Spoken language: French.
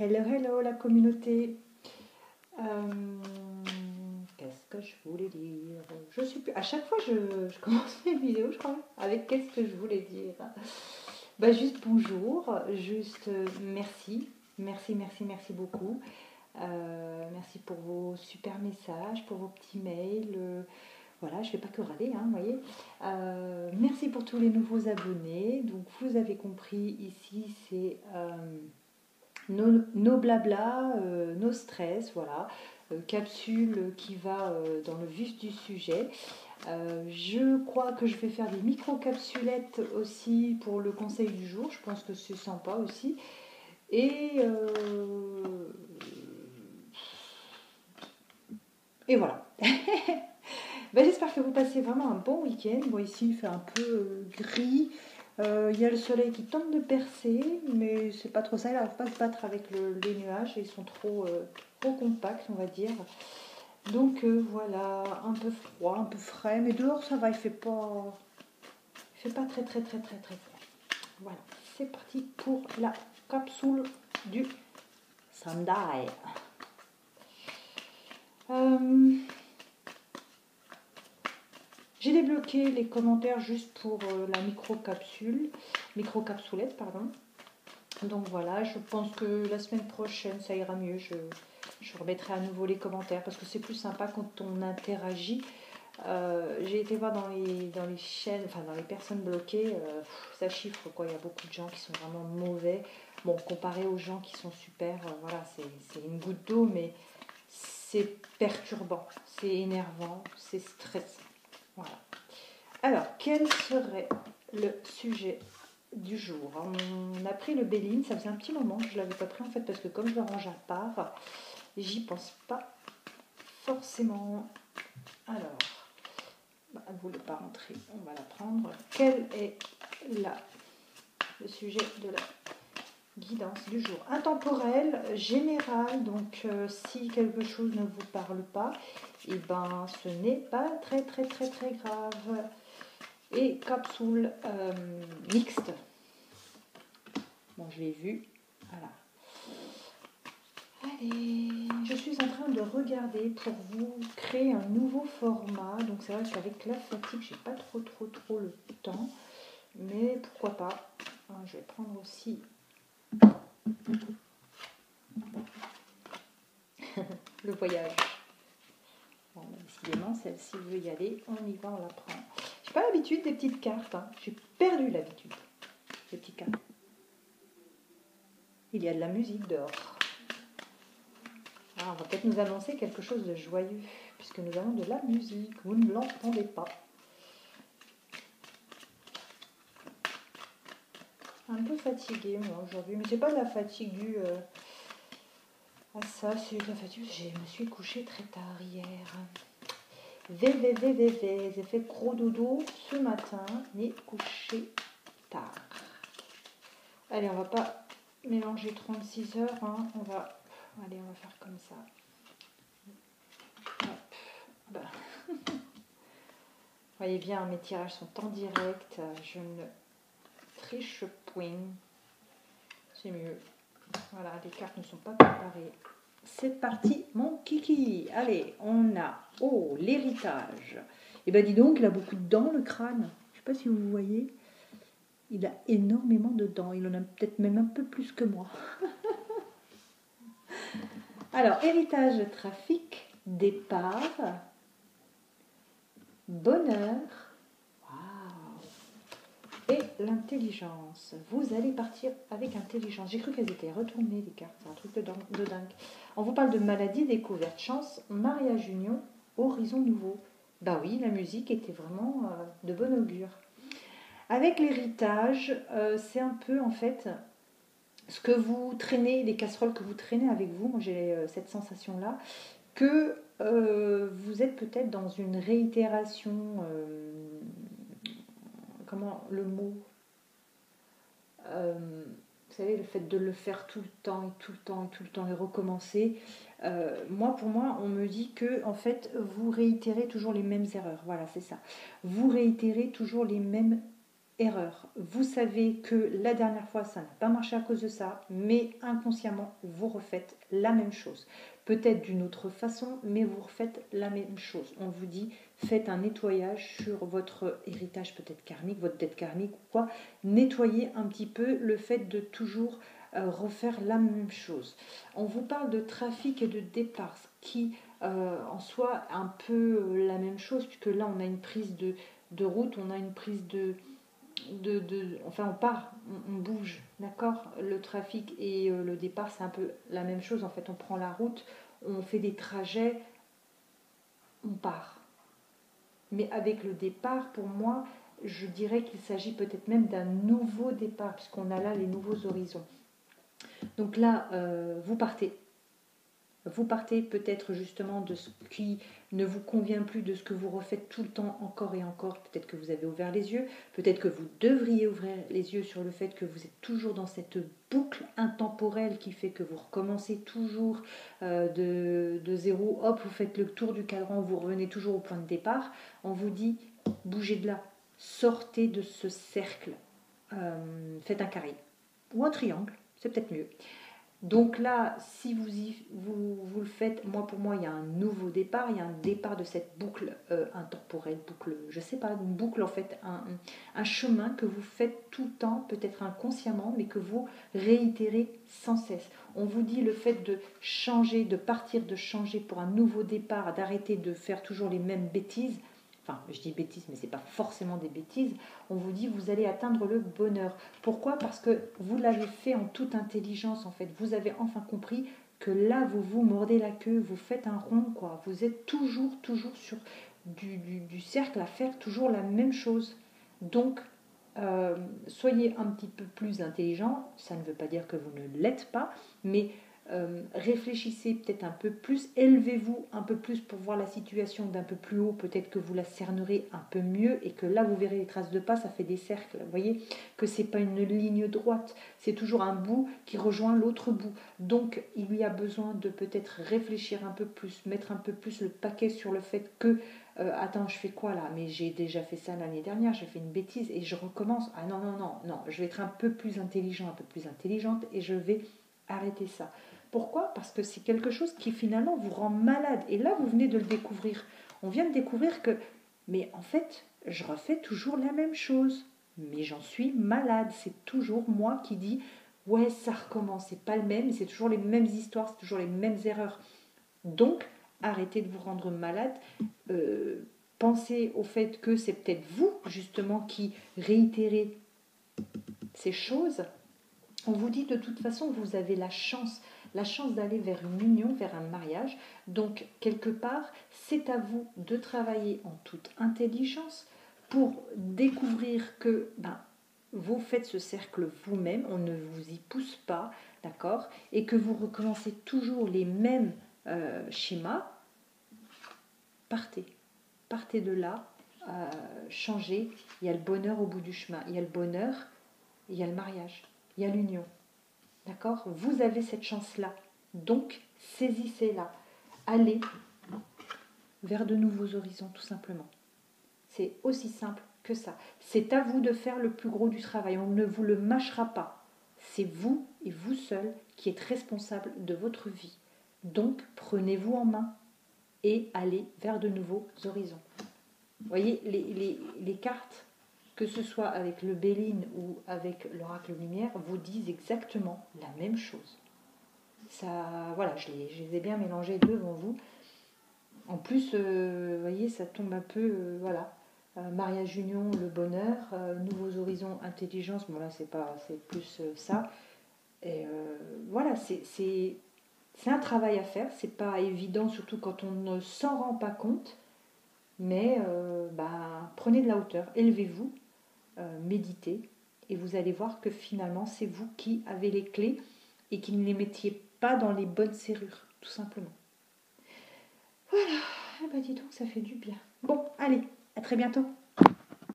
Hello, hello la communauté. Qu'est-ce que je voulais dire? Je suis plus... À chaque fois, je commence mes vidéos, je crois, avec qu'est-ce que je voulais dire. Bah, juste bonjour, juste merci, merci beaucoup. Merci pour vos super messages, pour vos petits mails. Voilà, je ne vais pas que râler, hein, vous voyez. Merci pour tous les nouveaux abonnés. Donc, vous avez compris, ici, c'est nos blabla, nos stress, voilà. Capsule qui va dans le vif du sujet. Je crois que je vais faire des micro-capsulettes aussi pour le conseil du jour. Je pense que c'est sympa aussi. Et voilà. Ben, j'espère que vous passez vraiment un bon week-end. Bon, ici, il fait un peu gris. Il y a le soleil qui tente de percer, mais c'est pas trop ça. Il n'arrive pas à se battre avec les nuages. Ils sont trop compacts, on va dire. Donc voilà, un peu froid, un peu frais. Mais dehors, ça va. Il fait pas très froid. Voilà, c'est parti pour la capsule du Sunday. J'ai débloqué les commentaires juste pour la micro-capsulette, pardon. Donc voilà, je pense que la semaine prochaine, ça ira mieux. Je remettrai à nouveau les commentaires parce que c'est plus sympa quand on interagit. J'ai été voir dans les chaînes, enfin dans les personnes bloquées, ça chiffre quoi. Il y a beaucoup de gens qui sont vraiment mauvais. Bon, comparé aux gens qui sont super, voilà, c'est une goutte d'eau, mais c'est perturbant, c'est énervant, c'est stressant. Voilà. Alors, quel serait le sujet du jour? On a pris le Béline, ça faisait un petit moment que je ne l'avais pas pris en fait parce que comme je le range à part, j'y pense pas forcément. Alors, elle ne voulait pas rentrer, on va la prendre. Quel est le sujet de la guidance du jour? Intemporel, général, donc si quelque chose ne vous parle pas, et ben ce n'est pas très grave. Et capsule mixte. Bon, je l'ai vu. Voilà. Allez, je suis en train de regarder pour vous créer un nouveau format. Donc c'est vrai qu'avec la fatigue, j'ai pas trop le temps. Mais pourquoi pas. Je vais prendre aussi le voyage. Bon, décidément, celle-ci veut y aller. On y va, on la prend. J'ai pas l'habitude des petites cartes. Hein. J'ai perdu l'habitude des petites cartes. Il y a de la musique dehors. On va peut-être nous annoncer quelque chose de joyeux, puisque nous avons de la musique. Vous ne l'entendez pas. Un peu fatiguée, moi, aujourd'hui. Mais c'est pas de la fatigue due à ça. C'est de la fatigue. Je me suis couchée très tard hier. J'ai fait gros dodo ce matin, mais couché tard. Allez, on va pas mélanger 36 heures. Hein. Allez, on va faire comme ça. Bah. Vous voyez bien, mes tirages sont en direct. Je ne triche point. C'est mieux. Voilà, les cartes ne sont pas préparées. C'est parti, mon kiki. Allez, on a l'héritage. Et ben dis donc, il a beaucoup de dents, le crâne. Je sais pas si vous voyez. Il a énormément de dents. Il en a peut-être même un peu plus que moi. Alors, héritage, trafic, départ, bonheur, et l'intelligence. Vous allez partir avec intelligence. J'ai cru qu'elles étaient retournées, les cartes. C'est un truc de dingue. On vous parle de maladie, découverte, chance, mariage, union, horizon nouveau. Bah oui, la musique était vraiment de bon augure. Avec l'héritage, c'est un peu en fait ce que vous traînez, les casseroles que vous traînez avec vous. Moi j'ai cette sensation-là, que vous êtes peut-être dans une réitération, comment le mot, vous savez, le fait de le faire tout le temps et recommencer. Pour moi, on me dit que en fait, vous réitérez toujours les mêmes erreurs. Voilà, c'est ça. Vous réitérez toujours les mêmes erreur. Vous savez que la dernière fois, ça n'a pas marché à cause de ça, mais inconsciemment, vous refaites la même chose. Peut-être d'une autre façon, mais vous refaites la même chose. On vous dit, faites un nettoyage sur votre héritage peut-être karmique, votre dette karmique ou quoi. Nettoyez un petit peu le fait de toujours refaire la même chose. On vous parle de trafic et de départ, ce qui en soi un peu la même chose, puisque là on a une prise de route, on a une prise enfin on part, on bouge, d'accord. Le trafic et le départ, c'est un peu la même chose. En fait, on prend la route, on fait des trajets, on part. Mais avec le départ, pour moi, je dirais qu'il s'agit peut-être même d'un nouveau départ, puisqu'on a là les nouveaux horizons. Donc là, vous partez. Vous partez peut-être justement de ce qui ne vous convient plus, de ce que vous refaites tout le temps encore et encore. Peut-être que vous avez ouvert les yeux, peut-être que vous devriez ouvrir les yeux sur le fait que vous êtes toujours dans cette boucle intemporelle qui fait que vous recommencez toujours de zéro. Hop, vous faites le tour du cadran, vous revenez toujours au point de départ. On vous dit, bougez de là, sortez de ce cercle, faites un carré ou un triangle, c'est peut-être mieux. Donc là, si vous le faites, pour moi, il y a un nouveau départ, il y a un départ de cette boucle intemporelle, boucle, je sais pas, une boucle en fait, un chemin que vous faites tout le temps, peut-être inconsciemment, mais que vous réitérez sans cesse. On vous dit le fait de changer, de partir, de changer pour un nouveau départ, d'arrêter de faire toujours les mêmes bêtises. Enfin, je dis bêtises, mais ce n'est pas forcément des bêtises. On vous dit vous allez atteindre le bonheur. Pourquoi ? Parce que vous l'avez fait en toute intelligence, en fait. Vous avez enfin compris que là, vous vous mordez la queue, vous faites un rond, quoi. Vous êtes toujours sur du cercle à faire toujours la même chose. Donc, soyez un petit peu plus intelligent. Ça ne veut pas dire que vous ne l'êtes pas, mais réfléchissez peut-être un peu plus, élevez-vous un peu plus pour voir la situation d'un peu plus haut, peut-être que vous la cernerez un peu mieux et que là vous verrez les traces de pas, ça fait des cercles, vous voyez que c'est pas une ligne droite, c'est toujours un bout qui rejoint l'autre bout, donc il y a besoin de peut-être réfléchir un peu plus, mettre un peu plus le paquet sur le fait que attends, je fais quoi là? Mais j'ai déjà fait ça l'année dernière, j'ai fait une bêtise et je recommence. Ah non, je vais être un peu plus intelligent, un peu plus intelligente et je vais arrêter ça. Pourquoi ? Parce que c'est quelque chose qui finalement vous rend malade. Et là, vous venez de le découvrir. On vient de découvrir que, mais en fait, je refais toujours la même chose. Mais j'en suis malade. C'est toujours moi qui dis, ouais, ça recommence. C'est pas le même, c'est toujours les mêmes histoires, c'est toujours les mêmes erreurs. Donc, arrêtez de vous rendre malade. Pensez au fait que c'est peut-être vous, justement, qui réitérez ces choses. On vous dit de toute façon, vous avez la chance d'aller vers une union, vers un mariage. Donc, quelque part, c'est à vous de travailler en toute intelligence pour découvrir que vous faites ce cercle vous-même, on ne vous y pousse pas, d'accord, et que vous recommencez toujours les mêmes schémas. Partez de là, changez. Il y a le bonheur au bout du chemin. Il y a le bonheur, il y a le mariage, il y a l'union. D'accord ? Vous avez cette chance-là. Donc, saisissez-la. Allez vers de nouveaux horizons, tout simplement. C'est aussi simple que ça. C'est à vous de faire le plus gros du travail. On ne vous le mâchera pas. C'est vous et vous seul qui êtes responsable de votre vie. Donc, prenez-vous en main et allez vers de nouveaux horizons. Vous voyez, les cartes, que ce soit avec le Béline ou avec l'oracle lumière, vous disent exactement la même chose. Ça, voilà, je les ai bien mélangés devant vous. En plus, vous voyez, ça tombe un peu, voilà, mariage, union, le bonheur, nouveaux horizons, intelligence. Bon là, c'est plus ça. Et voilà, c'est un travail à faire. C'est pas évident, surtout quand on ne s'en rend pas compte. Mais prenez de la hauteur, élevez-vous, méditez, et vous allez voir que finalement, c'est vous qui avez les clés et qui ne les mettiez pas dans les bonnes serrures, tout simplement. Voilà, dis donc, ça fait du bien. Bon, allez, à très bientôt.